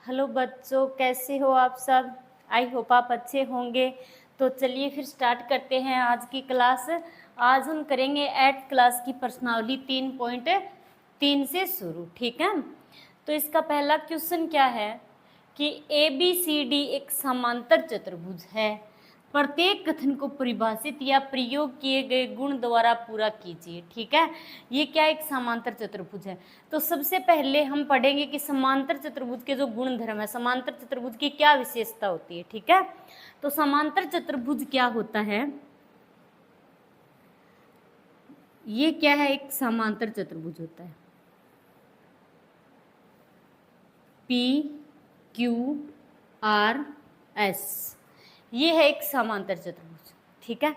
Hello बच्चों, कैसे हो आप सब। आई होप आप अच्छे होंगे। तो चलिए फिर स्टार्ट करते हैं आज की क्लास। आज हम करेंगे 8th क्लास की प्रश्नावली 3.3 से शुरू। ठीक है, तो इसका पहला क्वेश्चन क्या है कि ABCD एक समांतर चतुर्भुज है। प्रत्येक कथन को परिभाषित या प्रयोग किए गए गुण द्वारा पूरा कीजिए। ठीक है, ये क्या एक समांतर चतुर्भुज है। तो सबसे पहले हम पढ़ेंगे कि समांतर चतुर्भुज के जो गुण धर्म है, समांतर चतुर्भुज की क्या विशेषता होती है। ठीक है, तो समांतर चतुर्भुज क्या होता है, ये क्या है, एक समांतर चतुर्भुज होता है PQRS, ये है एक समांतर चतुर्भुज। ठीक है,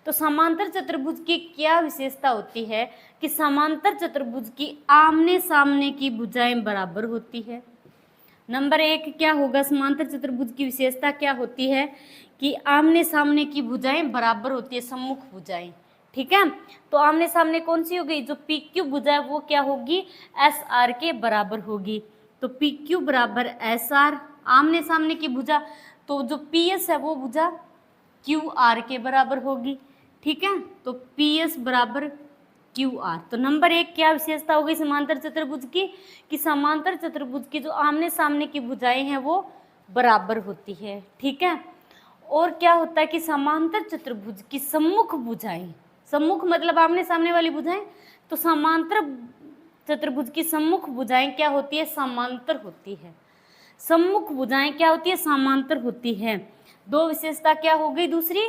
तो समांतर चतुर्भुज की क्या विशेषता होती है कि समांतर चतुर्भुज की आमने सामने की भुजाएं बराबर होती है। नंबर 1 क्या होगा, समांतर चतुर्भुज की विशेषता क्या होती है कि आमने सामने की भुजाएं बराबर होती है, सम्मुख भुजाएं। ठीक है, तो आमने सामने कौन सी हो गई, जो PQ भुजा है वो क्या होगी, SR के बराबर होगी। तो PQ बराबर SR, आमने सामने की भुजा, तो जो PS है वो भुजा QR के बराबर होगी। ठीक है, तो PS बराबर QR। तो नंबर 1 क्या विशेषता होगी समांतर चतुर्भुज की कि समांतर चतुर्भुज की जो आमने सामने की भुजाएं हैं वो बराबर होती है। ठीक है, और क्या होता है कि समांतर चतुर्भुज की सम्मुख भुजाएं, सम्मुख मतलब आमने सामने वाली भुजाएं, तो समांतर चतुर्भुज की सम्मुख भुजाएं क्या होती है, समांतर होती है। सम्मुख भुजाएं क्या होती है, समांतर होती है। दो विशेषता क्या हो गई, दूसरी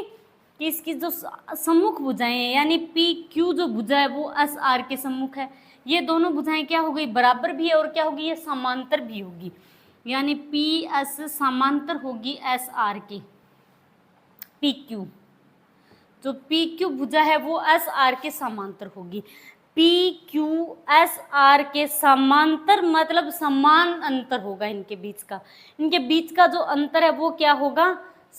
कि इसकी जो सम्मुख भुजाएं हैं यानी PQ जो भुजा है वो SR के सम्मुख है। ये दोनों भुजाएं क्या हो गई, बराबर भी है और क्या होगी, ये समांतर भी होगी, यानी PS समांतर होगी SR के। PQ जो PQ भुजा है वो SR के समांतर होगी। PQSR के समांतर मतलब समान अंतर होगा इनके बीच का, इनके बीच का जो अंतर है वो क्या होगा,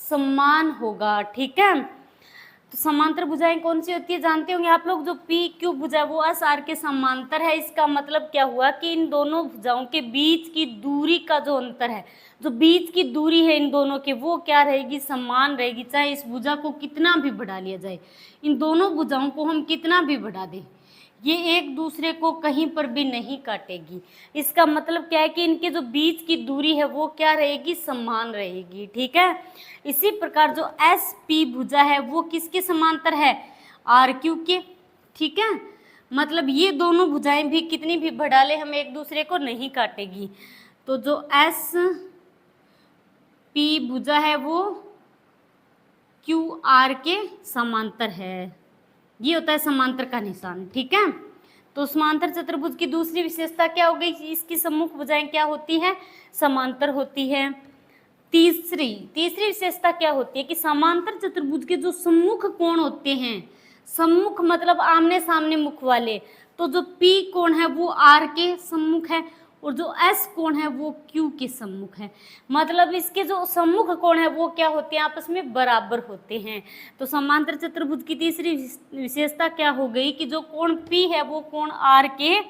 समान होगा। ठीक है, तो समांतर भुजाएं कौन सी होती है जानते होंगे आप लोग, जो PQ भुजा है वो SR के समांतर है। इसका मतलब क्या हुआ कि इन दोनों भुजाओं के बीच की दूरी का जो अंतर है, जो बीच की दूरी है इन दोनों के, वो क्या रहेगी, समान रहेगी। चाहे इस भुजा को कितना भी बढ़ा लिया जाए, इन दोनों भुजाओं को हम कितना भी बढ़ा दें, ये एक दूसरे को कहीं पर भी नहीं काटेगी। इसका मतलब क्या है कि इनके जो बीच की दूरी है वो क्या रहेगी, समान रहेगी। ठीक है, इसी प्रकार जो SP भुजा है वो किसके समांतर है, RQ के। ठीक है, मतलब ये दोनों भुजाएं भी कितनी भी बढ़ा ले हम एक दूसरे को नहीं काटेगी। तो जो SP भुजा है वो QR के समांतर है, ये होता है समांतर का निशान। ठीक है, तो समांतर चतुर्भुज की दूसरी विशेषता क्या हो गई, इसकी सम्मुख भुजाएं क्या होती है, समांतर होती है। तीसरी विशेषता क्या होती है कि समांतर चतुर्भुज के जो सम्मुख कोण होते हैं, सम्मुख मतलब आमने सामने मुख वाले, तो जो P कोण है वो R के सम्मुख है और जो S कोण है वो Q के सम्मुख है। मतलब इसके जो सम्मुख कोण है वो क्या होते हैं, आपस में बराबर होते हैं। तो समांतर चतुर्भुज की तीसरी विशेषता क्या हो गई कि जो कोण P है वो कोण R के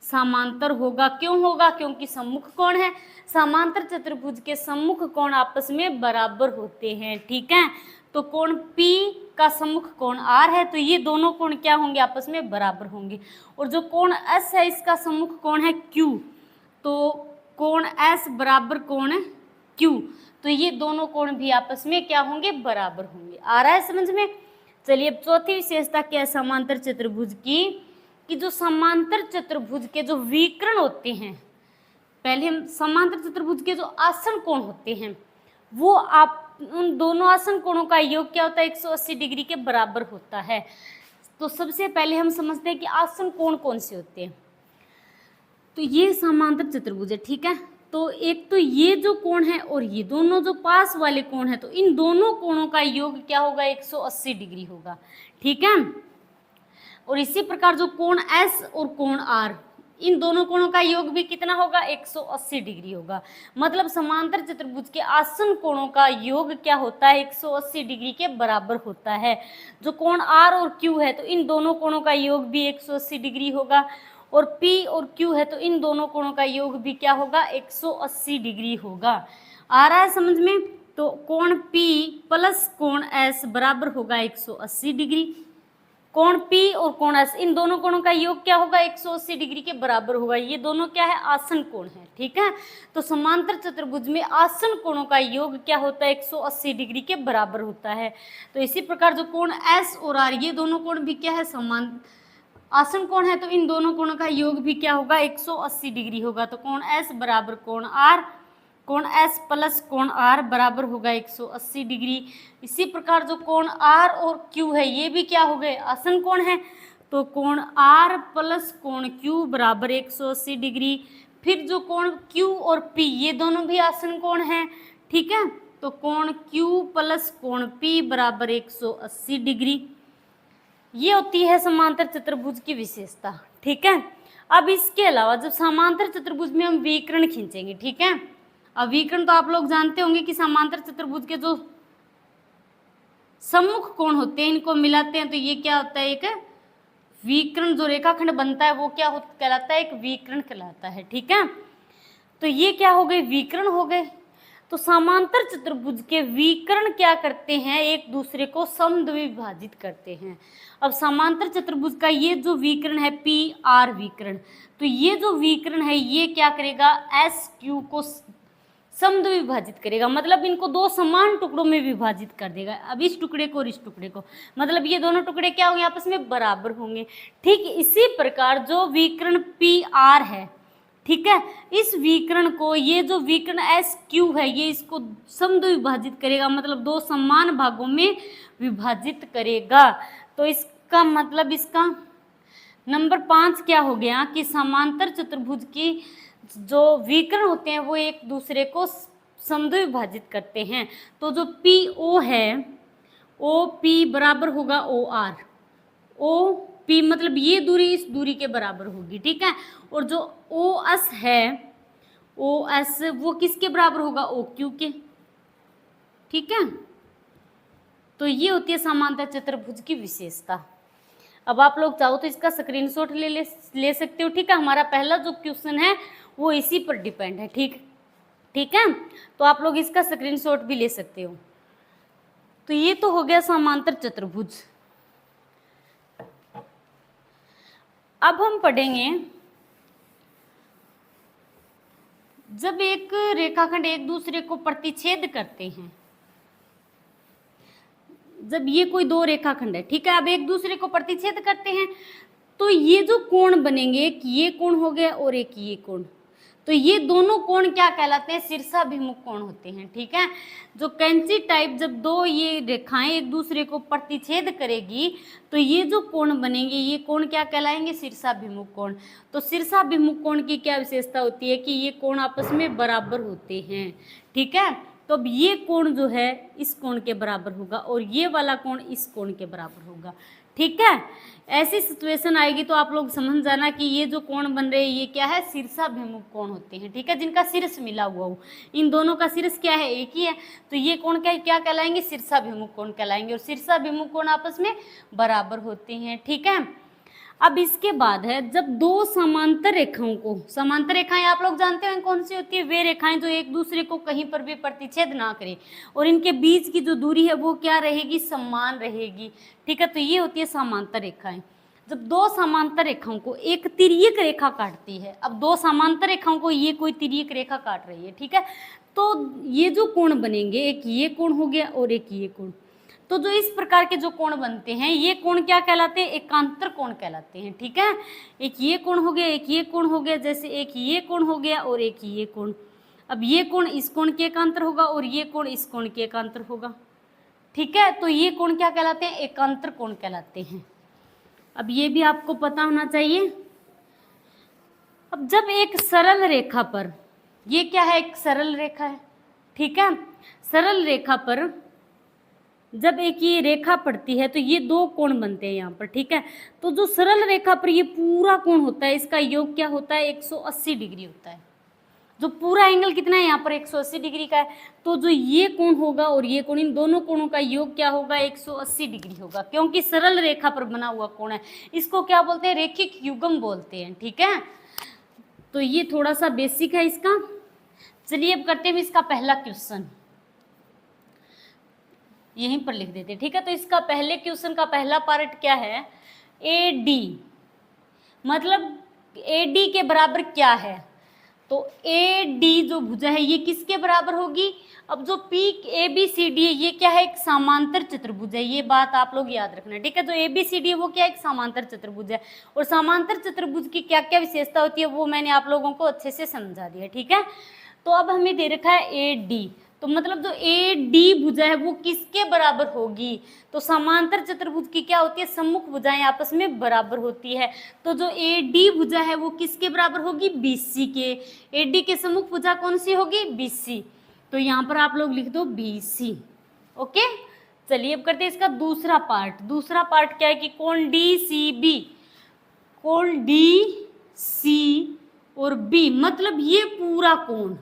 समांतर होगा। क्यों होगा, क्योंकि सम्मुख कोण है, समांतर चतुर्भुज के सम्मुख कोण आपस में बराबर होते हैं। ठीक है, तो कोण P का सम्मुख कोण R है, तो ये दोनों कोण क्या होंगे, आपस में बराबर होंगे। और जो कोण S है इसका सम्मुख कोण है Q, तो कोण S बराबर कोण Q, तो ये दोनों कोण भी आपस में क्या होंगे, बराबर होंगे। आ रहा है समझ में। चलिए अब चौथी विशेषता क्या है समांतर चतुर्भुज की कि जो समांतर चतुर्भुज के जो विकर्ण होते हैं, पहले हम समांतर चतुर्भुज के जो आसन कोण होते हैं वो आप उन दोनों आसन कोणों का योग क्या होता है, 180 डिग्री के बराबर होता है। तो सबसे पहले हम समझते हैं कि आसन कोण कौन से होते हैं। तो ये समांतर चतुर्भुज है। ठीक है, तो एक तो ये जो कोण है और ये दोनों जो पास वाले कोण है, तो इन दोनों कोणों का योग क्या होगा, 180 डिग्री होगा। ठीक है, और इसी प्रकार जो कोण S और कोण R, इन दोनों कोणों का योग भी कितना होगा, 180 डिग्री होगा। मतलब समांतर चतुर्भुज के आसन कोणों का योग क्या होता है, 180 डिग्री के बराबर होता है। जो कोण R और Q है तो इन दोनों कोणों का योग भी 180 डिग्री होगा। और P और Q है, तो इन दोनों कोणों का योग भी क्या होगा, 180 डिग्री होगा। आ रहा है समझ में? तो कोण P प्लस कोण S बराबर होगा 180 डिग्री। कोण P और कोण S, इन दोनों कोणों का योग क्या होगा, 180 डिग्री के बराबर होगा। ये दोनों क्या है, आसन कोण है, ठीक है। तो समांतर चतुर्भुज में आसन कोणों का योग क्या होता है, 180 डिग्री के बराबर होता है। तो इसी प्रकार जो कोण S और R, ये दोनों कोण भी क्या है, समान आसन कोण है, तो इन दोनों कोणों का योग भी क्या होगा, 180 डिग्री होगा। तो कोण S बराबर कोण R, कोण S प्लस कोण R बराबर होगा 180 डिग्री। इसी प्रकार जो कोण R और Q है, ये भी क्या हो गए, आसन कोण है, तो कोण R प्लस कोण Q बराबर 180 डिग्री। फिर जो कोण Q और P, ये दोनों भी आसन कोण है, ठीक है। तो कोण Q प्लस कोण P बराबर 180 डिग्री। ये होती है समांतर चतुर्भुज की विशेषता, ठीक है। अब इसके अलावा जब समांतर चतुर्भुज में हम विकर्ण खींचेंगे, ठीक है। अब विकर्ण तो आप लोग जानते होंगे कि समांतर चतुर्भुज के जो सम्मुख कोण होते हैं, इनको मिलाते हैं तो ये क्या होता है, एक विकर्ण। जो रेखाखंड बनता है वो क्या कहलाता है, एक विकर्ण कहलाता है, ठीक है। तो ये क्या हो गए, विकर्ण हो गए। तो समांतर चतुर्भुज के विकर्ण क्या करते हैं, एक दूसरे को समद्विभाजित करते हैं। अब समांतर चतुर्भुज का ये जो विकर्ण है पी आर विकर्ण, तो ये जो विकर्ण है ये क्या करेगा, एस क्यू को समद्विभाजित करेगा, मतलब इनको दो समान टुकड़ों में विभाजित कर देगा। अब इस टुकड़े को और इस टुकड़े को, मतलब ये दोनों टुकड़े क्या होंगे, आपस में बराबर होंगे। ठीक इसी प्रकार जो विकर्ण पी आर है, ठीक है, इस विकर्ण को, ये जो विकर्ण एस क्यू है, ये इसको समद्विभाजित करेगा, मतलब दो समान भागों में विभाजित करेगा। तो इसका मतलब इसका नंबर 5 क्या हो गया कि समांतर चतुर्भुज की जो विकर्ण होते हैं वो एक दूसरे को समद्विभाजित करते हैं। तो जो पी ओ है, ओ पी बराबर होगा ओ आर, ओ पी मतलब ये दूरी इस दूरी के बराबर होगी, ठीक है। और जो ओ एस है, ओ एस वो किसके बराबर होगा, ओ क्यू के, ठीक है। तो ये होती है समांतर चतुर्भुज की विशेषता। अब आप लोग चाहो तो इसका स्क्रीनशॉट ले सकते हो, ठीक है। हमारा पहला जो क्वेश्चन है वो इसी पर डिपेंड है, ठीक है। तो आप लोग इसका स्क्रीनशॉट भी ले सकते हो। तो ये तो हो गया समांतर चतुर्भुज। अब हम पढ़ेंगे जब एक रेखाखंड एक दूसरे को प्रतिच्छेद करते हैं, जब ये कोई दो रेखाखंड है, ठीक है, अब एक दूसरे को प्रतिच्छेद करते हैं तो ये जो कोण बनेंगे, एक ये कोण हो गया और एक ये कोण, तो ये दोनों कोण क्या कहलाते हैं, शीर्षाभिमुख कोण होते हैं, ठीक है। जो कैंची टाइप जब दो ये रेखाएं एक दूसरे को प्रतिच्छेद करेगी तो ये जो कोण बनेंगे, ये कोण क्या कहलाएंगे, शीर्षाभिमुख कोण। तो शीर्षाभिमुख कोण की क्या विशेषता होती है कि ये कोण आपस में बराबर होते हैं, ठीक है। तो अब ये कोण जो है इस कोण के बराबर होगा और ये वाला कोण इस कोण के बराबर होगा, ठीक है। ऐसी सिचुएशन आएगी तो आप लोग समझ जाना कि ये जो कोण बन रहे हैं ये क्या है, शीर्षाभिमुख कोण होते हैं, ठीक है, जिनका शीर्ष मिला हुआ हो। इन दोनों का शीर्ष क्या है, एक ही है, तो ये कोण क्या कहलाएंगे, शीर्षाभिमुख कोण कहलाएंगे। और शीर्षाभिमुख कोण आपस में बराबर होते हैं, ठीक है। अब इसके बाद है जब दो समांतर रेखाओं को, समांतर रेखाएं आप लोग जानते हैं कौन सी होती है, वे रेखाएं जो एक दूसरे को कहीं पर भी प्रतिच्छेद ना करें और इनके बीच की जो दूरी है वो क्या रहेगी, समान रहेगी, ठीक है। तो ये होती है समांतर रेखाएं। जब दो समांतर रेखाओं को एक तिर्यक रेखा काटती है, अब दो समांतर रेखाओं को ये कोई तिर्यक रेखा काट रही है, ठीक है, तो ये जो कोण बनेंगे, एक ये कोण हो गया और एक ये कोण, तो जो इस प्रकार के जो कोण बनते हैं ये कोण क्या कहलाते हैं, एकांतर कोण कहलाते हैं, ठीक है। एक ये कोण हो गया, एक ये कोण हो गया, जैसे एक ये कोण हो गया और एक ये कोण। अब ये कोण इस कोण के एकांतर होगा और ये कोण इस कोण के एकांतर होगा, ठीक है। तो ये कोण क्या कहलाते हैं, एकांतर कोण कहलाते हैं। अब ये भी आपको पता होना चाहिए। अब जब एक सरल रेखा पर, ये क्या है, एक सरल रेखा है, ठीक है, सरल रेखा पर जब एक ये रेखा पड़ती है तो ये दो कोण बनते हैं यहाँ पर, ठीक है। तो जो सरल रेखा पर ये पूरा कोण होता है इसका योग क्या होता है, 180 डिग्री होता है। जो पूरा एंगल कितना है यहाँ पर 180 डिग्री का है, तो जो ये कोण होगा और ये कोण, इन दोनों कोणों का योग क्या होगा, 180 डिग्री होगा, क्योंकि सरल रेखा पर बना हुआ कोण है। इसको क्या बोलते हैं, रैखिक युग्म बोलते हैं। ठीक है, तो ये थोड़ा सा बेसिक है इसका। चलिए अब करते हैं इसका पहला क्वेश्चन, यहीं पर लिख देते हैं। ठीक है, तो इसका पहले क्वेश्चन का पहला पार्ट क्या है, AD, मतलब AD के बराबर क्या है, तो AD जो भुजा है ये किसके बराबर होगी। अब जो PABCD है ये क्या है, एक समांतर चतुर्भुज है, ये बात आप लोग याद रखना। ठीक है, जो ABCD है वो क्या है, एक समांतर चतुर्भुज है, और समांतर चतुर्भुज की क्या क्या विशेषता होती है वो मैंने आप लोगों को अच्छे से समझा दिया। ठीक है, तो अब हमें दे रखा है AD, तो मतलब जो AD भुजा है वो किसके बराबर होगी, तो समांतर चतुर्भुज की क्या होती है, सम्मुख भुजाएं आपस में बराबर होती है। तो जो AD भुजा है वो किसके बराबर होगी, BC के। AD के सम्मुख भुजा कौन सी होगी, BC, तो यहाँ पर आप लोग लिख दो BC। ओके, चलिए अब करते हैं इसका दूसरा पार्ट। दूसरा पार्ट क्या है कि कोण DCB, कोण DC और B, मतलब ये पूरा कोण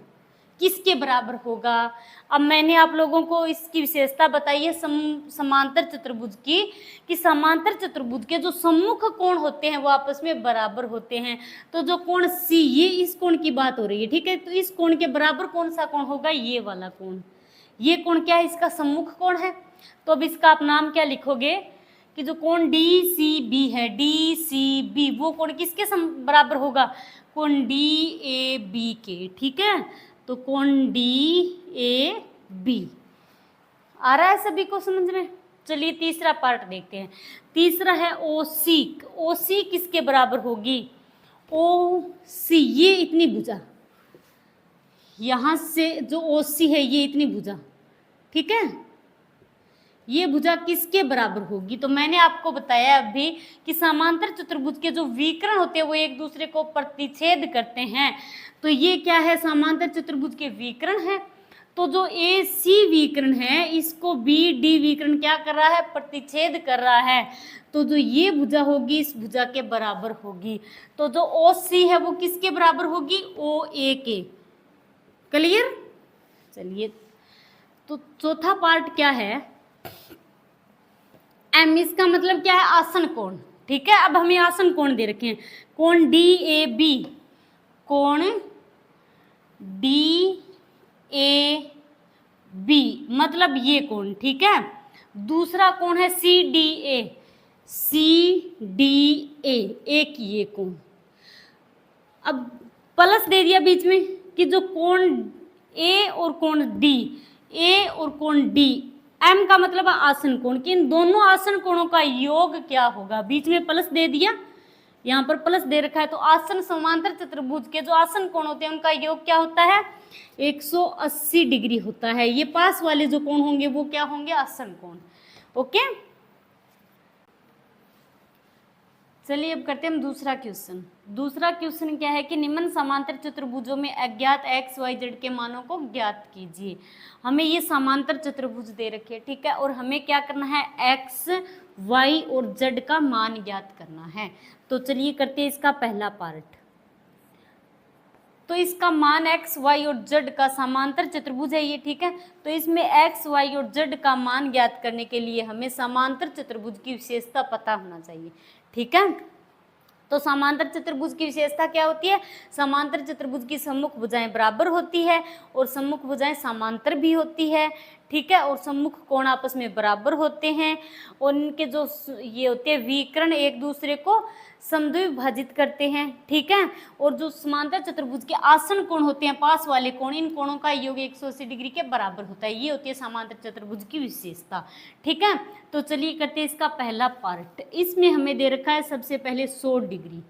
किसके बराबर होगा। अब मैंने आप लोगों को इसकी विशेषता बताई है समांतर चतुर्भुज की, कि समांतर चतुर्भुज के जो सम्मुख कोण होते हैं वो आपस में बराबर होते हैं। तो जो कोण C, ये इस कोण की बात हो रही है। ठीक है, तो इस कोण के बराबर कौन सा कोण होगा, ये वाला कोण। ये कोण क्या है, इसका सम्मुख कोण है। तो अब इसका आप नाम क्या लिखोगे कि जो कोण DCB है, DCB वो कोण किसके बराबर होगा, कोण DAB के। ठीक है, तो कोण DAB आ रहा है सभी को समझ में। चलिए तीसरा पार्ट देखते हैं। तीसरा है OC। OC किसके बराबर होगी, OC, ये इतनी भुजा, यहां से जो OC है ये इतनी भुजा। ठीक है, ये भुजा किसके बराबर होगी, तो मैंने आपको बताया अभी कि समांतर चतुर्भुज के जो विकर्ण होते हैं वो एक दूसरे को प्रतिच्छेद करते हैं। तो ये क्या है, समांतर चतुर्भुज के विकर्ण है। तो जो AC विकर्ण है इसको BD विकर्ण क्या कर रहा है, प्रतिच्छेद कर रहा है। तो जो ये भुजा होगी इस भुजा के बराबर होगी। तो जो OC है वो किसके बराबर होगी, OA के। क्लियर। चलिए, तो चौथा पार्ट क्या है, M, इसका मतलब क्या है, आसन कोण। ठीक है, अब हमें आसन कोण दे रखे हैं, कोण DAB, कोण DAB मतलब ये कोण। ठीक है, दूसरा कोण है CDA, CDA एक ये कोण। अब प्लस दे दिया बीच में कि जो कोण A और कोण D, A और कोण D, M का मतलब है आसन कोण, कि इन दोनों आसन कोणों का योग क्या होगा, बीच में प्लस दे दिया, यहाँ पर प्लस दे रखा है। तो आसन समांतर चतुर्भुज के जो आसन कोण होते हैं उनका योग क्या होता है, 180 डिग्री होता है। ये पास वाले जो कोण होंगे वो क्या होंगे, आसन कोण। ओके, चलिए अब करते हैं हम दूसरा क्वेश्चन। दूसरा क्वेश्चन क्या है कि निम्न समांतर चतुर्भुजों में अज्ञात x, y, z के मानों को ज्ञात कीजिए। हमें ये समांतर चतुर्भुज दे रखे हैं। ठीक है, और हमें क्या करना है, x, y और z का मान ज्ञात करना है। तो चलिए करते हैं इसका पहला पार्ट। तो इसका मान x, y और z का समांतर चतुर्भुज है ये। ठीक है, तो इसमें x, y और z का मान ज्ञात करने के लिए हमें समांतर चतुर्भुज की विशेषता पता होना चाहिए। ठीक है, तो समांतर चतुर्भुज की विशेषता क्या होती है, समांतर चतुर्भुज की सम्मुख भुजाएं बराबर होती है और सम्मुख भुजाएं समांतर भी होती है। ठीक है, और सम्मुख कोण आपस में बराबर होते हैं और इनके जो ये होते हैं विकर्ण एक दूसरे को समद्विभाजित करते हैं। ठीक है, और जो समांतर चतुर्भुज के आसन कोण होते हैं, पास वाले कोण, इन कोणों का योग 180 डिग्री के बराबर होता है। ये होती है समांतर चतुर्भुज की विशेषता। ठीक है, तो चलिए करते हैं इसका पहला पार्ट। इसमें हमें दे रखा है सबसे पहले 100 डिग्री।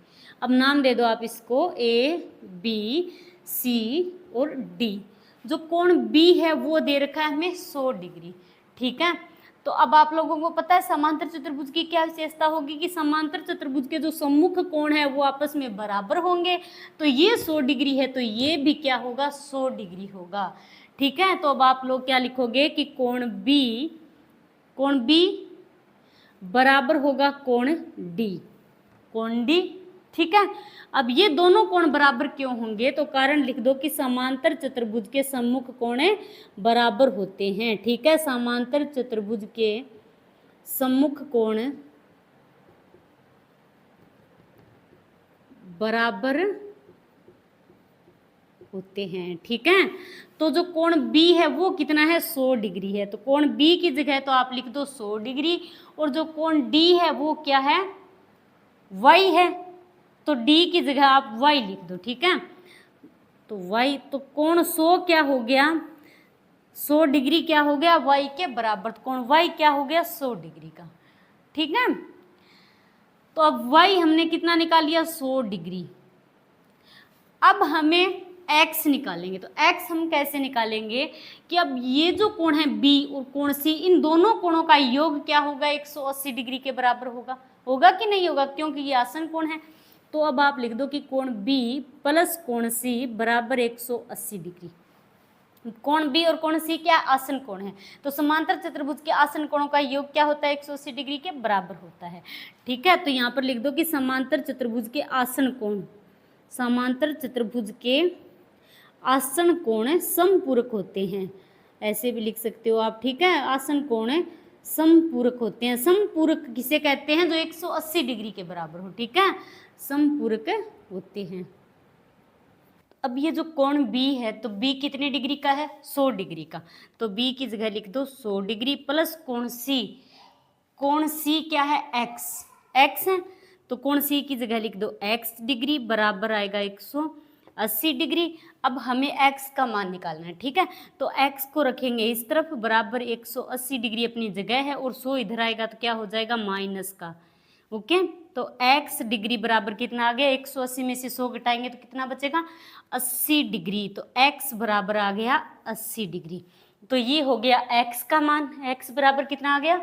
अब नाम दे दो आप इसको A, B, C और D। जो कोण B है वो दे रखा है हमें 100 डिग्री। ठीक है, तो अब आप लोगों को पता है समांतर चतुर्भुज की क्या विशेषता होगी कि समांतर चतुर्भुज के जो सम्मुख कोण है वो आपस में बराबर होंगे। तो ये 100 डिग्री है तो ये भी क्या होगा, 100 डिग्री होगा। ठीक है, तो अब आप लोग क्या लिखोगे कि कोण B बराबर होगा कोण D, कोण D। ठीक है। अब ये दोनों कोण बराबर क्यों होंगे, तो कारण लिख दो कि समांतर चतुर्भुज के सम्मुख कोण बराबर होते हैं। ठीक है, समांतर चतुर्भुज के सम्मुख कोण बराबर होते हैं। ठीक है, तो जो कोण B है वो कितना है, 100 डिग्री है। तो कोण B की जगह तो आप लिख दो 100 डिग्री, और जो कोण D है वो क्या है, Y है, तो D की जगह आप Y लिख दो। ठीक है, तो Y, तो कोण 100 क्या हो गया, 100 डिग्री क्या हो गया, Y के बराबर। तो कोण Y क्या हो गया, 100 डिग्री का। ठीक है, तो अब Y हमने कितना निकाल लिया, 100 डिग्री। अब हमें x निकालेंगे। तो x हम कैसे निकालेंगे कि अब ये जो कोण है B और कोण C, इन दोनों कोणों का योग क्या होगा, 180 डिग्री के बराबर होगा। होगा कि नहीं होगा, क्योंकि ये आसन कोण है। तो अब आप लिख दो कि कोण B प्लस कोण C बराबर 180 डिग्री। कोण B और कोण C क्या आसन कोण है, तो समांतर चतुर्भुज के आसन कोणों का योग क्या होता है, 180 डिग्री के बराबर होता है। ठीक है, तो यहाँ पर लिख दो कि समांतर चतुर्भुज के आसन कोण, समांतर चतुर्भुज के आसन कोण समपूरक होते हैं, ऐसे भी लिख सकते हो आप। ठीक है, आसन कोण समपूरक होते हैं। समपूरक किसे कहते हैं, जो 180 डिग्री के बराबर हो। ठीक है, समपूरक होते हैं। अब ये जो कोण B है, तो B कितने डिग्री का है, 100 डिग्री का। तो B की जगह लिख दो 100 डिग्री प्लस कोण C, कोण C क्या है, x है, तो कोण C की जगह लिख दो x डिग्री बराबर आएगा 180 डिग्री। अब हमें x का मान निकालना है। ठीक है, तो x को रखेंगे इस तरफ, बराबर 180 डिग्री अपनी जगह है, और 100 इधर आएगा तो क्या हो जाएगा, माइनस का। ओके, तो x डिग्री बराबर कितना आ गया, 180 में से 100 घटाएंगे तो कितना बचेगा, 80 डिग्री। तो x बराबर आ गया 80 डिग्री। तो ये हो गया x का मान, x बराबर कितना आ गया,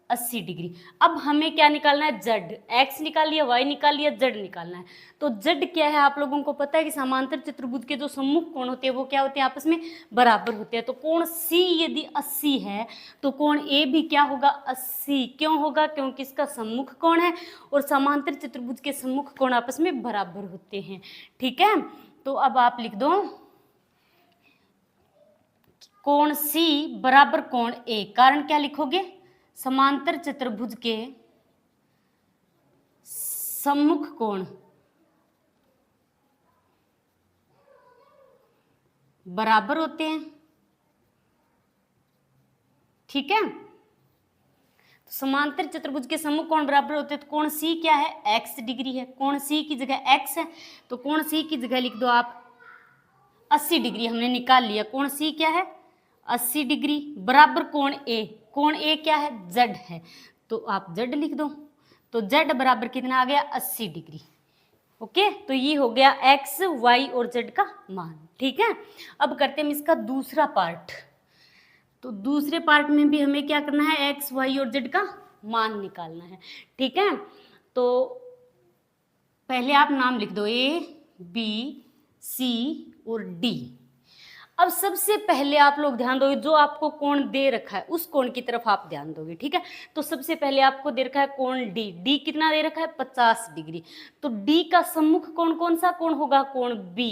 80 डिग्री। अब हमें क्या निकालना है, z। x निकाल लिया, y निकाल लिया, z निकालना है। तो z क्या है, आप लोगों को पता है कि समांतर चतुर्भुज के जो सम्मुख कोण होते हैं वो क्या होते हैं, आपस में बराबर होते हैं। तो कोण C यदि 80 है तो कोण A भी क्या होगा, 80। क्यों होगा, क्योंकि इसका सम्मुख कोण है, और समांतर चतुर्भुज के सम्मुख कोण आपस में बराबर होते हैं। ठीक है, तो अब आप लिख दो कोण C बराबर कोण A। कारण क्या लिखोगे, समांतर चतुर्भुज के सम्मुख कोण बराबर होते हैं। ठीक है, तो समांतर चतुर्भुज के सम्मुख कोण बराबर होते हैं। तो कोण C क्या है, x डिग्री है। कोण C की जगह x है, तो कोण C की जगह लिख दो आप 80 डिग्री। हमने निकाल लिया, कोण C क्या है, 80 डिग्री बराबर कोण A। कोण A क्या है, Z है, तो आप Z लिख दो। तो Z बराबर कितना आ गया, 80 डिग्री। ओके, तो ये हो गया x, y और z का मान। ठीक है, अब करते हैं हम इसका दूसरा पार्ट। तो दूसरे पार्ट में भी हमें क्या करना है, x, y और z का मान निकालना है। ठीक है, तो पहले आप नाम लिख दो A, B, C और D। अब सबसे पहले आप लोग ध्यान दोगे, जो आपको कोण दे रखा है उस कोण की तरफ आप ध्यान दोगे। ठीक है, तो सबसे पहले आपको दे रखा है कोण D। D कितना दे रखा है, 50 डिग्री। तो D का सम्मुख कोण कौन सा कोण होगा, कोण B,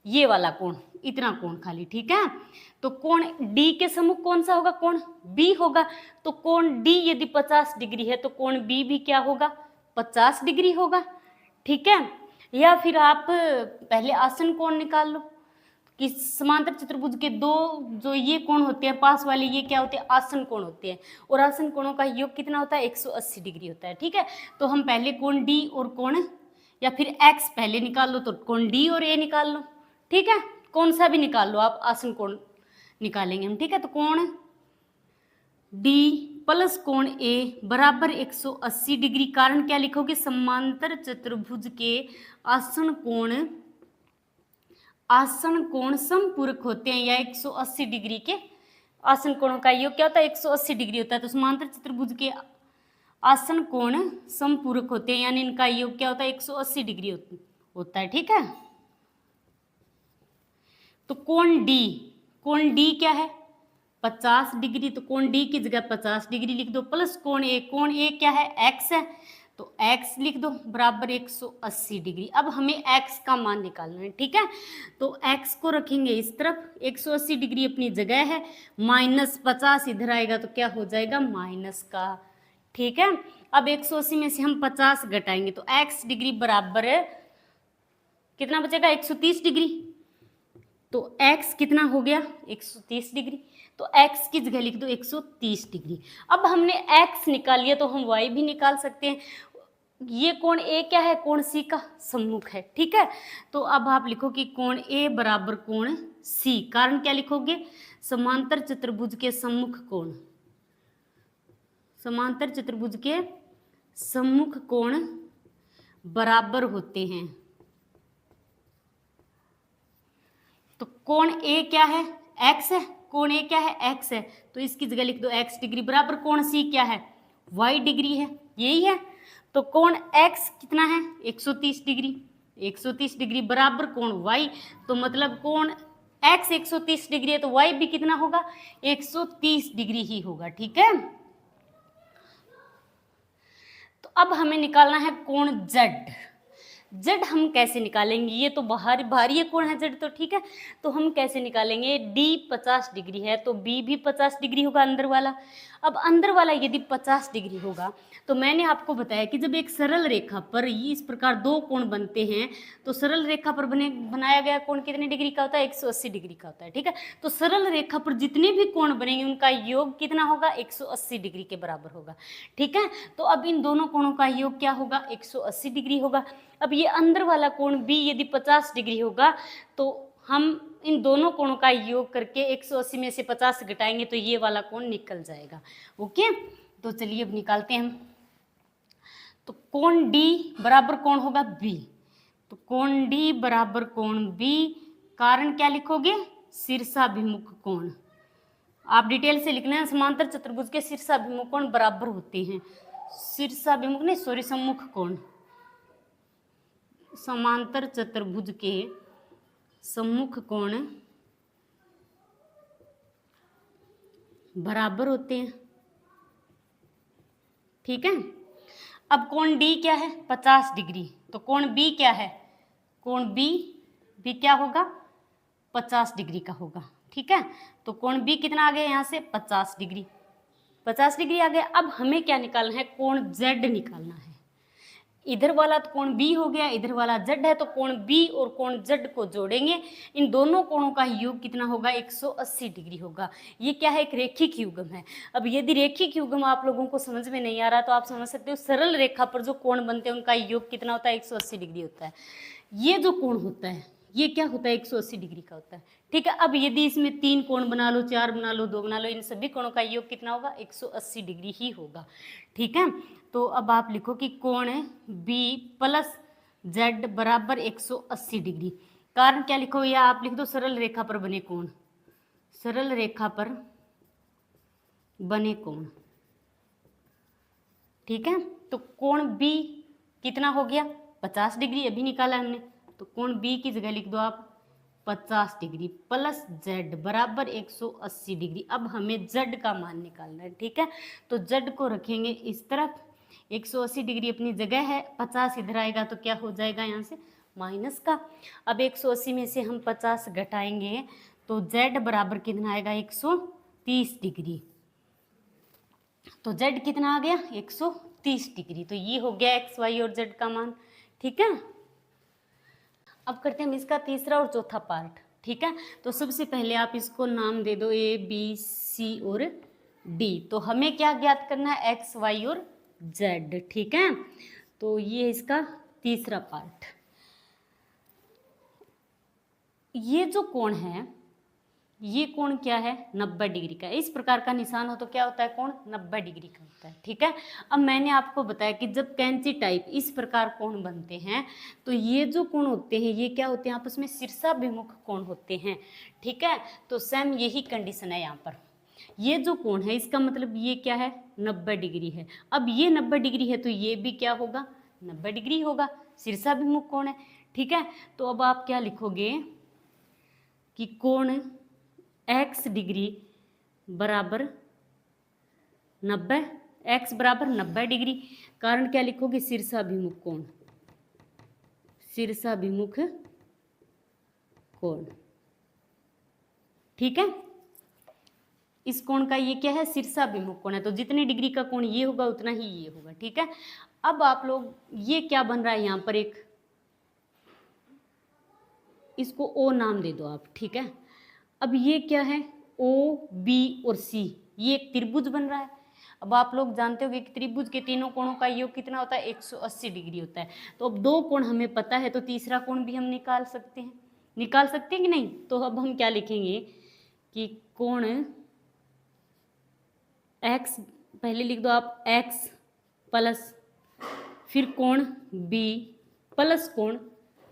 ये वाला कोण, इतना कोण खाली। ठीक है, तो कोण D के सम्मुख कौन सा होगा, कोण B होगा। तो कोण D यदि 50 डिग्री है तो कोण B भी क्या होगा, 50 डिग्री होगा। ठीक है, या फिर आप पहले आसन कोण निकाल लो कि समांतर चतुर्भुज के दो जो ये कोण होते हैं पास वाले, ये क्या होते हैं, आसन कोण होते हैं, और आसन कोणों का योग कितना होता है, 180 डिग्री होता है। ठीक है, तो हम पहले कोण D और कोण, या फिर x पहले निकाल लो, तो कोण D और A निकाल लो। ठीक है, कौन सा भी निकाल लो आप, आसन कोण निकालेंगे हम। ठीक है, तो कोण D प्लस कोण A बराबर 180 डिग्री। कारण क्या लिखोगे, समांतर चतुर्भुज के आसन कोण समपूरक होते हैं, या 180 डिग्री के आसन कोणों का योग क्या होता है, 180 डिग्री होता है। तो समांतर चतुर्भुज के आसन कोण समपूरक होते हैं, यानी इनका योग क्या होता है, 180 डिग्री होता है। ठीक है, तो कोण D क्या है, 50 डिग्री। तो कोण D की जगह 50 डिग्री लिख दो, प्लस कोण A क्या है, x है, तो x लिख दो बराबर 180 डिग्री। अब हमें x का मान निकालना है, ठीक है। तो x को रखेंगे इस तरफ, 180 डिग्री अपनी जगह है, -50 इधर आएगा तो क्या हो जाएगा माइनस का, ठीक है। अब 180 में से हम 50 घटाएंगे तो x डिग्री बराबर है कितना बचेगा 130 डिग्री। तो x कितना हो गया 130 डिग्री। तो x की जगह लिख दो 130 डिग्री। अब हमने x निकाल लिया तो हम y भी निकाल सकते हैं। ये कोण A क्या है, कोण C का सम्मुख है, ठीक है। तो अब आप लिखो कि कोण A बराबर कोण C। कारण क्या लिखोगे, समांतर चतुर्भुज के सम्मुख कोण, समांतर चतुर्भुज के सम्मुख कोण बराबर होते हैं। तो कोण A क्या है, x है, कोण A क्या है, x है, तो इसकी जगह लिख दो x डिग्री बराबर कोण C क्या है, y डिग्री है, यही है। तो कोण x कितना है 130 डिग्री, 130 डिग्री बराबर कोण y, तो मतलब कोण x 130 डिग्री है तो y भी कितना होगा 130 डिग्री ही होगा, ठीक है। तो अब हमें निकालना है कोण z। z हम कैसे निकालेंगे, ये तो बाहरी कोण है z तो, ठीक है। तो हम कैसे निकालेंगे, d 50 डिग्री है तो b भी 50 डिग्री होगा अंदर वाला। अब अंदर वाला यदि 50 डिग्री होगा तो मैंने आपको बताया कि जब एक सरल रेखा पर इस प्रकार दो कोण बनते हैं तो सरल रेखा पर बनाया गया कोण कितने डिग्री का होता है 180 डिग्री का होता है, ठीक है। तो सरल रेखा पर जितने भी कोण बनेंगे उनका योग कितना होगा 180 डिग्री के बराबर होगा, ठीक है। तो अब इन दोनों कोणों का योग क्या होगा 180 डिग्री होगा। अब ये अंदर वाला कोण भी यदि 50 डिग्री होगा तो हम इन दोनों कोणों का योग करके 180 में से 50 घटाएंगे तो ये वाला कोण निकल जाएगा, ओके। तो चलिए अब निकालते हैं हम। तो कोण D बराबर कोण होगा B, तो कोण D बराबर कोण B। कारण क्या लिखोगे, शीर्षाभिमुख कोण। आप डिटेल से लिखना है, समांतर चतुर्भुज के शीर्षाभिमुख कोण बराबर होते हैं, शीर्षाभिमुख नहीं सॉरी सम्मुख कोण, समांतर चतुर्भुज के सम्मुख कोण बराबर होते हैं, ठीक है। अब कोण D क्या है 50 डिग्री, तो कोण B क्या है, कोण B भी क्या होगा 50 डिग्री का होगा, ठीक है। तो कोण B कितना आ गया यहाँ से 50 डिग्री, 50 डिग्री आ गया। अब हमें क्या निकालना है, कोण Z निकालना है। इधर वाला तो कोण B हो गया, इधर वाला Z है, तो कोण B और कोण Z को जोड़ेंगे, इन दोनों कोणों का योग कितना होगा 180 डिग्री होगा। ये क्या है, एक रेखिक युग्म है। अब यदि रेखिक युग्म आप लोगों को समझ में नहीं आ रहा तो आप समझ सकते हो सरल रेखा पर जो कोण बनते हैं उनका योग कितना होता है 180 डिग्री होता है। ये जो कोण होता है ये क्या होता है 180 डिग्री का होता है, ठीक है। अब यदि इसमें 3 कोण बना लो, 4 बना लो, 2 बना लो, इन सभी कोणों का योग कितना होगा 180 डिग्री ही होगा, ठीक है। तो अब आप लिखो कि कोण B प्लस Z बराबर 180 डिग्री। कारण क्या लिखो, या आप लिख दो सरल रेखा पर बने कोण, सरल रेखा पर बने कोण, ठीक है। तो कोण B कितना हो गया 50 डिग्री, अभी निकाला हमने। तो कोण B की जगह लिख दो आप 50 डिग्री प्लस Z बराबर 180 डिग्री। अब हमें Z का मान निकालना है, ठीक है। तो Z को रखेंगे इस तरफ, 180 डिग्री अपनी जगह है, 50 इधर आएगा तो क्या हो जाएगा यहाँ से माइनस का। अब 180 में से हम 50 घटाएंगे तो Z बराबर कितना आएगा 130 डिग्री। तो Z कितना आ गया 130 डिग्री। तो ये हो गया x, y और Z का मान, ठीक है। अब करते हैं हम इसका तीसरा और चौथा पार्ट, ठीक है। तो सबसे पहले आप इसको नाम दे दो A, B, C और D। तो हमें क्या ज्ञात करना है x, y और Z, ठीक है। तो ये इसका तीसरा पार्ट। ये जो कोण है ये कोण क्या है 90 डिग्री का। इस प्रकार का निशान हो तो क्या होता है कोण 90 डिग्री का होता है, ठीक है। अब मैंने आपको बताया कि जब कैंची टाइप इस प्रकार कोण बनते हैं तो ये जो कोण होते हैं ये क्या होते हैं आपस में शीर्षाभिमुख कोण होते हैं, ठीक है। तो सेम यही कंडीशन है यहाँ पर। ये जो कोण है इसका मतलब ये क्या है 90 डिग्री है। अब ये 90 डिग्री है तो ये भी क्या होगा 90 डिग्री होगा, शीर्षाभिमुख कोण है, ठीक है। तो अब आप क्या लिखोगे कि कोण x डिग्री बराबर 90, x बराबर 90 डिग्री। कारण क्या लिखोगे, शीर्षाभिमुख कोण, शीर्षाभिमुख कोण, ठीक है। इस कोण का ये क्या है, शीर्षाभिमुख कोण है, तो जितने डिग्री का कोण ये होगा उतना ही ये होगा, ठीक है। अब आप लोग ये क्या बन रहा है यहाँ पर, एक इसको ओ नाम दे दो आप, ठीक है। अब ये क्या है, ओ बी और सी, ये एक त्रिभुज बन रहा है। अब आप लोग जानते होंगे कि त्रिभुज के तीनों कोणों का योग कितना होता है, 180 डिग्री होता है। तो अब दो कोण हमें पता है, तो तीसरा कोण भी हम निकाल सकते हैं, निकाल सकते हैं कि नहीं। तो अब हम क्या लिखेंगे कि कोण x, पहले लिख दो आप x प्लस फिर कोण b प्लस कोण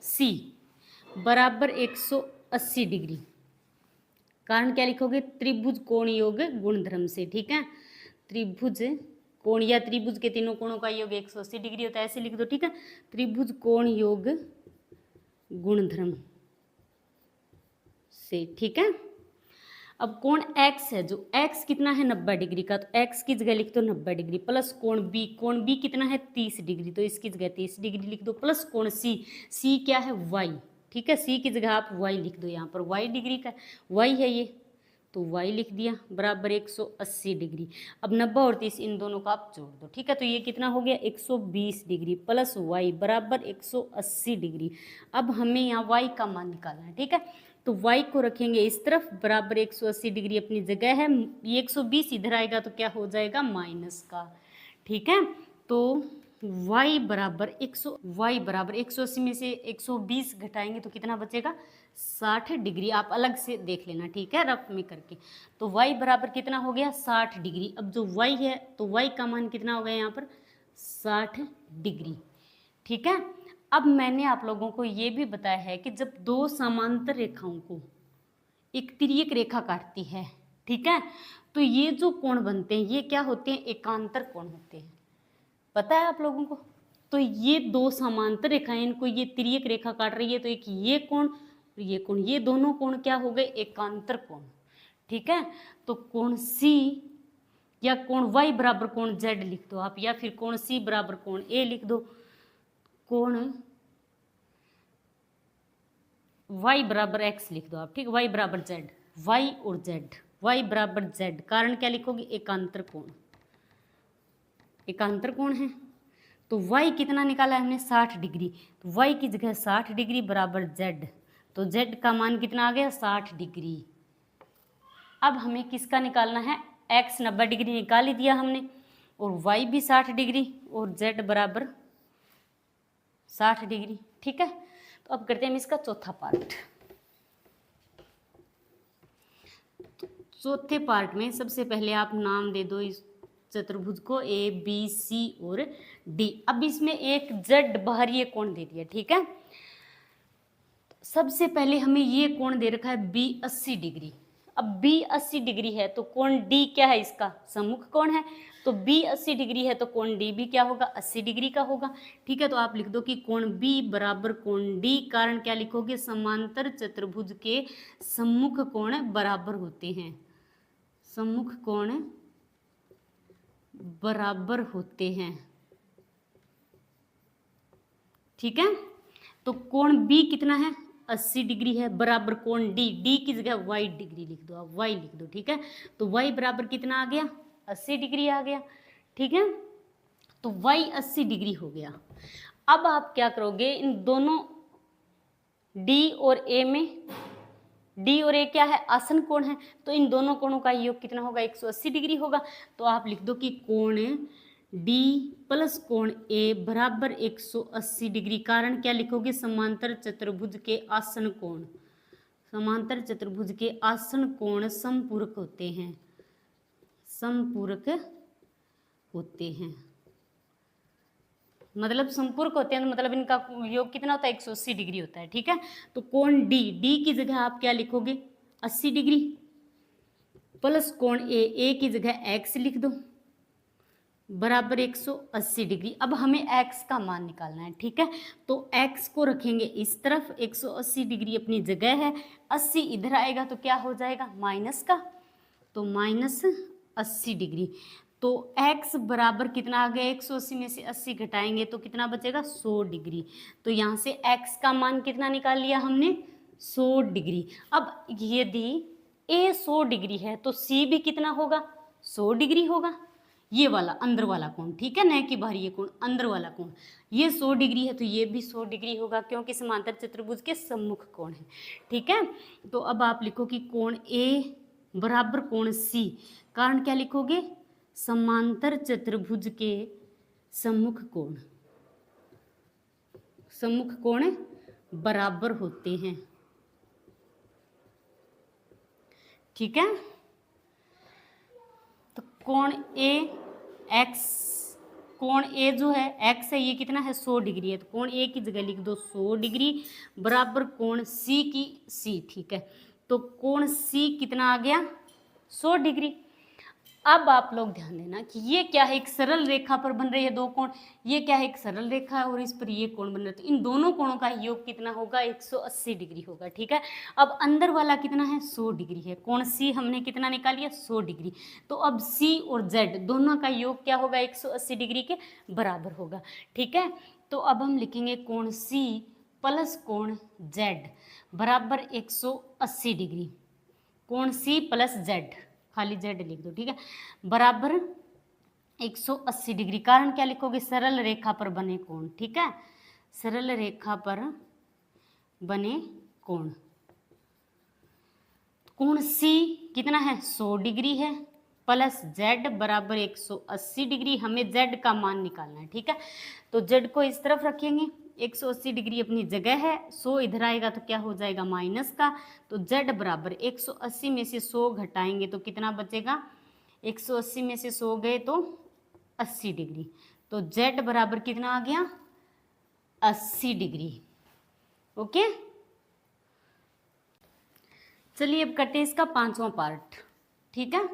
c बराबर 180 डिग्री। कारण क्या लिखोगे, त्रिभुज कोण योग गुणधर्म से, ठीक है। त्रिभुज कोण या त्रिभुज के तीनों कोणों का योग 180 डिग्री होता है, ऐसे लिख दो, ठीक है। त्रिभुज कोण योग गुणधर्म से, ठीक है। अब कोण x है, जो x कितना है 90 डिग्री का, तो x की जगह लिख दो 90 डिग्री प्लस कोण b कितना है 30 डिग्री, तो इसकी जगह 30 डिग्री लिख दो प्लस कोण c क्या है y, ठीक है। c की जगह आप y लिख दो, यहाँ पर y डिग्री का y है ये, तो y लिख दिया बराबर 180 डिग्री। अब 90 और 30 इन दोनों का आप जोड़ दो, ठीक है। तो ये कितना हो गया 120 डिग्री प्लस y बराबर 180 डिग्री। अब हमें यहाँ y का मान निकालना है, ठीक है। तो y को रखेंगे इस तरफ, बराबर 180 डिग्री अपनी जगह है, ये 120 इधर आएगा तो क्या हो जाएगा माइनस का, ठीक है। तो y बराबर 180 में से 120 घटाएंगे तो कितना बचेगा 60 डिग्री। आप अलग से देख लेना, ठीक है, रफ में करके। तो y बराबर कितना हो गया 60 डिग्री। अब जो y है तो y का मान कितना हो गया यहाँ पर 60 डिग्री, ठीक है। अब मैंने आप लोगों को ये भी बताया है कि जब दो समांतर रेखाओं को एक तिर्यक रेखा काटती है, ठीक है, तो ये जो कोण बनते हैं ये क्या होते हैं, एकांतर कोण होते हैं, पता है आप लोगों को। तो ये दो समांतर रेखाएं, इनको ये तिर्यक रेखा काट रही है, तो एक ये कोण और ये कोण, ये दोनों कोण क्या हो गए एकांतर कोण, ठीक है। तो कोण C या कोण Y बराबर कोण Z लिख दो आप, या फिर कोण C बराबर कोण A लिख दो। कोण y बराबर x लिख दो आप, ठीक, y बराबर z, y और z, y बराबर z। कारण क्या लिखोगे एकांतर कोण, एकांतर कोण है। तो y कितना निकाला है हमने 60 डिग्री, तो y की जगह 60 डिग्री बराबर z, तो z का मान कितना आ गया 60 डिग्री। अब हमें किसका निकालना है, x 90 डिग्री निकाल ही दिया हमने, और y भी 60 डिग्री और z बराबर 60 डिग्री, ठीक है। तो अब करते हैं हम इसका चौथा पार्ट। चौथे पार्ट में सबसे पहले आप नाम दे दो इस चतुर्भुज को A B C और D। अब इसमें एक Z बाहरी कोण दे दिया, ठीक है। सबसे पहले हमें ये कोण दे रखा है B 80 डिग्री। अब B 80 डिग्री है तो कोण D क्या है, इसका सम्मुख कोण है, तो B 80 डिग्री है तो कोण D भी क्या होगा 80 डिग्री का होगा, ठीक है। तो आप लिख दो कि कोण B बराबर कोण D। कारण क्या लिखोगे, समांतर चतुर्भुज के सम्मुख कोण बराबर होते हैं, सम्मुख कोण बराबर होते हैं, ठीक है। तो कोण B कितना है 80 डिग्री है, बराबर कोण D, D की जगह y डिग्री लिख दो आप, y लिख दो, ठीक है। तो y बराबर कितना आ गया 80 डिग्री आ गया, ठीक है। तो y 80 डिग्री हो गया। अब आप क्या करोगे, इन दोनों D और A में, D और A क्या है आसन कोण है, तो इन दोनों कोणों का योग कितना होगा 180 डिग्री होगा। तो आप लिख दो कि कोण D प्लस कोण A बराबर 180 डिग्री। कारण क्या लिखोगे, समांतर चतुर्भुज के आसन कोण, समांतर चतुर्भुज के आसन कोण समपूरक होते हैं, समपूरक होते हैं, मतलब संपूरक होते हैं, मतलब इनका योग कितना होता है 180 डिग्री होता है, ठीक है। तो कोण D की जगह आप क्या लिखोगे 80 डिग्री प्लस कोण A की जगह x लिख दो बराबर 180 डिग्री। अब हमें x का मान निकालना है, ठीक है। तो x को रखेंगे इस तरफ, 180 डिग्री अपनी जगह है, 80 इधर आएगा तो क्या हो जाएगा माइनस का, तो माइनस 80 डिग्री। तो x बराबर कितना आ गया, 180 में से 80 घटाएंगे तो कितना बचेगा, 100 डिग्री। तो यहाँ से x का मान कितना निकाल लिया हमने, 100 डिग्री। अब यदि a 100 डिग्री है तो c भी कितना होगा, 100 डिग्री होगा। ये वाला अंदर वाला कोण, ठीक है, न कि बाहरी कोण, अंदर वाला कोण। ये 100 डिग्री है तो ये भी 100 डिग्री होगा, क्योंकि समांतर चतुर्भुज के सम्मुख कोण है, ठीक है। तो अब आप लिखो कि कोण A बराबर कोण C, कारण क्या लिखोगे, समांतर चतुर्भुज के सम्मुख कोण, सम्मुख कोण बराबर होते हैं, ठीक है। तो कोण A x, कोण A जो है x है, ये कितना है, 100 डिग्री है, तो कोण A की जगह लिख दो 100 डिग्री बराबर कोण C की C, ठीक है। तो कोण C कितना आ गया, 100 डिग्री। अब आप लोग ध्यान देना कि ये क्या है, एक सरल रेखा पर बन रही है दो कोण, ये क्या है, एक सरल रेखा है और इस पर ये कोण बन रहा है, तो इन दोनों कोणों का योग कितना होगा, 180 डिग्री होगा, ठीक है। अब अंदर वाला कितना है, 100 डिग्री है, कोण C हमने कितना निकाल लिया, 100 डिग्री। तो अब C और Z दोनों का योग क्या होगा, 180 डिग्री के बराबर होगा, ठीक है। तो अब हम लिखेंगे कोण C प्लस कोण Z बराबर 180 डिग्री, कोण C प्लस Z, खाली Z लिख दो, ठीक है, बराबर 180 डिग्री। कारण क्या लिखोगे, सरल रेखा पर बने कोण, ठीक है, सरल रेखा पर बने कोण। कोण C कितना है, 100 डिग्री है, प्लस Z बराबर 180 डिग्री। हमें Z का मान निकालना है, ठीक है। तो Z को इस तरफ रखेंगे, 180 डिग्री अपनी जगह है, 100 इधर आएगा तो क्या हो जाएगा, माइनस का। तो Z बराबर 180 में से 100 घटाएंगे तो कितना बचेगा, 180 में से 100 गए तो 80 डिग्री। तो Z बराबर कितना आ गया, 80 डिग्री, ओके। चलिए अब करते हैं इसका 5वां पार्ट, ठीक है।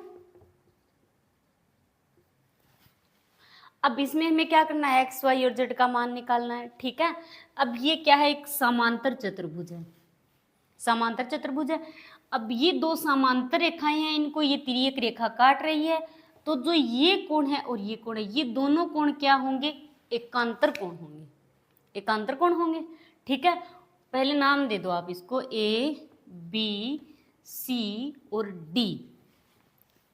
अब इसमें हमें क्या करना है, एक्स वाई और जेड का मान निकालना है, ठीक है। अब ये क्या है, एक समांतर चतुर्भुज है, समांतर चतुर्भुज है। अब ये दो समांतर रेखाएं हैं, इनको ये तिर्यक रेखा काट रही है, तो जो ये कोण है और ये कोण है, ये दोनों कोण क्या होंगे, एकांतर कोण होंगे, एकांतर कोण होंगे, ठीक है। पहले नाम दे दो आप इसको, A B C और D।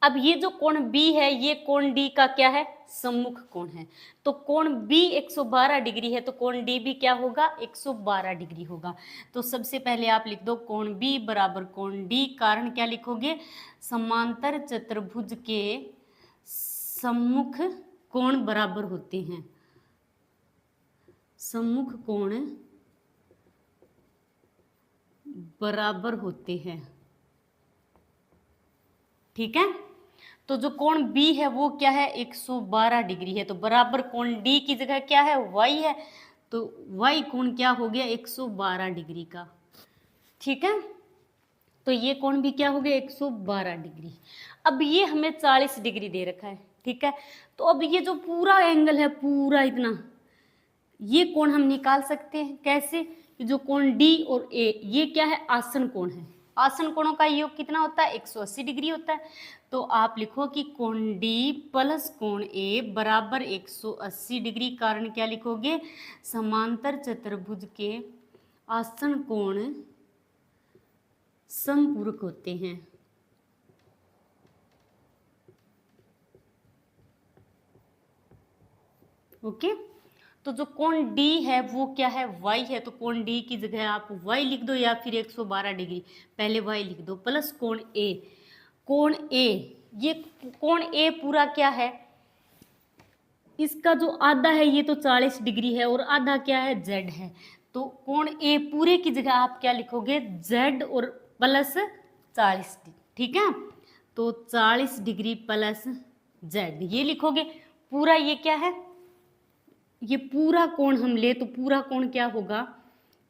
अब ये जो कोण B है, ये कोण D का क्या है, सम्मुख कोण है। तो कोण B 112 डिग्री है, तो कोण D भी क्या होगा, 112 डिग्री होगा। तो सबसे पहले आप लिख दो कोण B बराबर कोण D। कारण क्या लिखोगे, समांतर चतुर्भुज के सम्मुख कोण बराबर होते हैं, सम्मुख कोण बराबर होते हैं, ठीक है। तो जो कोण B है वो क्या है, 112 डिग्री है, तो बराबर कोण D की जगह क्या है, Y है, तो Y कोण क्या हो गया, 112 डिग्री का, ठीक है। तो ये कोण भी क्या हो गया, 112 डिग्री। अब ये हमें 40 डिग्री दे रखा है, ठीक है। तो अब ये जो पूरा एंगल है, पूरा इतना, ये कोण हम निकाल सकते हैं, कैसे, कि जो कोण D और A ये क्या है, आसन कोण है, आसन कोणों का योग कितना होता है, 180 डिग्री होता है। तो आप लिखो कि कोण D प्लस कोण A बराबर 180 डिग्री। कारण क्या लिखोगे, समांतर चतुर्भुज के आसन कोण समपूरक होते हैं, ओके। तो जो कोण D है वो क्या है, Y है, तो कोण D की जगह आप Y लिख दो या फिर 112 डिग्री, पहले Y लिख दो, प्लस कोण A, कोण A, ये कोण A पूरा क्या है, इसका जो आधा है ये तो 40 डिग्री है और आधा क्या है, Z है। तो कोण A पूरे की जगह आप क्या लिखोगे, Z और प्लस 40, ठीक है। तो 40 डिग्री प्लस Z ये लिखोगे। पूरा ये क्या है, ये पूरा कोण हम ले तो पूरा कोण क्या होगा,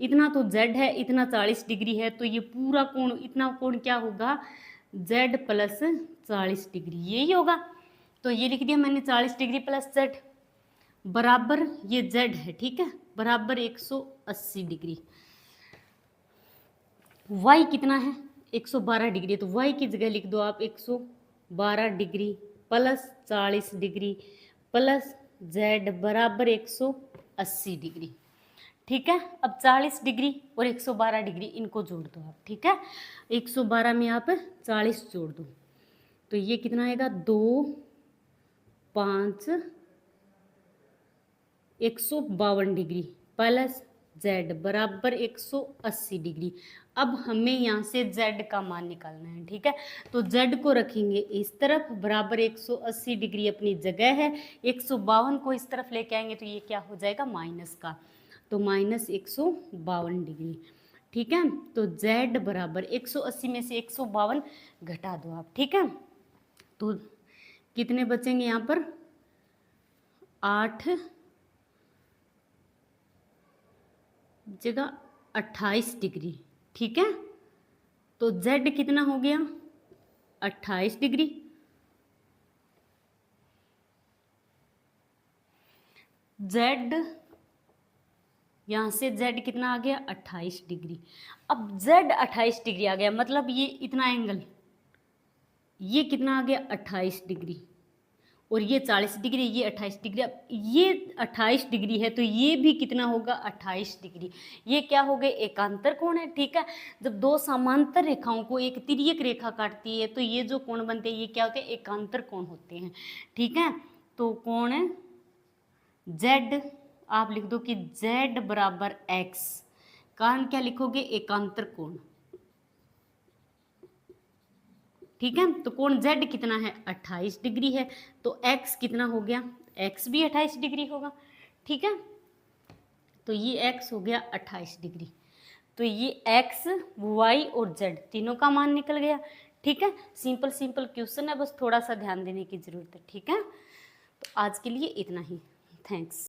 इतना तो Z है, इतना 40 डिग्री है, तो ये पूरा कोण, इतना कोण क्या होगा, Z प्लस 40 डिग्री, यही होगा। तो ये लिख दिया मैंने 40 डिग्री प्लस Z बराबर, ये Z है, ठीक है, बराबर 180 डिग्री। Y कितना है, 112 डिग्री, तो Y की जगह लिख दो आप 112 degree plus 40 degree plus z बराबर 180 डिग्री। ठीक है, अब 40 डिग्री और 112 डिग्री इनको जोड़ दो आप। ठीक है, 112 में आप 40 जोड़ दो तो ये कितना आएगा 2 5 152 डिग्री प्लस z बराबर 180 डिग्री। अब हमें यहाँ से z का मान निकालना है। ठीक है, तो z को रखेंगे इस तरफ, बराबर 180 डिग्री अपनी जगह है, 152 को इस तरफ लेके आएंगे तो ये क्या हो जाएगा माइनस का, तो माइनस 152 डिग्री। ठीक है, तो z बराबर 180 में से 152 घटा दो आप। ठीक है, तो कितने बचेंगे यहाँ पर 8 जगह 28 डिग्री। ठीक है, तो z कितना हो गया 28 डिग्री। z यहाँ से z कितना आ गया 28 डिग्री। अब z 28 डिग्री आ गया, मतलब ये इतना एंगल, ये कितना आ गया 28 डिग्री, और ये 40 डिग्री, ये 28 डिग्री। अब ये 28 डिग्री है तो ये भी कितना होगा 28 डिग्री। ये क्या हो गए एकांतर कोण है। ठीक है, जब दो समांतर रेखाओं को एक तिर्यक रेखा काटती है तो ये जो कोण बनते हैं ये क्या होते हैं एकांतर कोण होते हैं। ठीक है, तो कोण z आप लिख दो कि z बराबर x, कारण क्या लिखोगे एकांतर कोण। ठीक है, तो कोण z कितना है 28 डिग्री है, तो x कितना हो गया, x भी 28 डिग्री होगा। ठीक है, तो ये x हो गया 28 डिग्री, तो ये x y और z तीनों का मान निकल गया। ठीक है, सिंपल सिंपल क्वेश्चन है, बस थोड़ा सा ध्यान देने की जरूरत है। ठीक है, तो आज के लिए इतना ही, थैंक्स।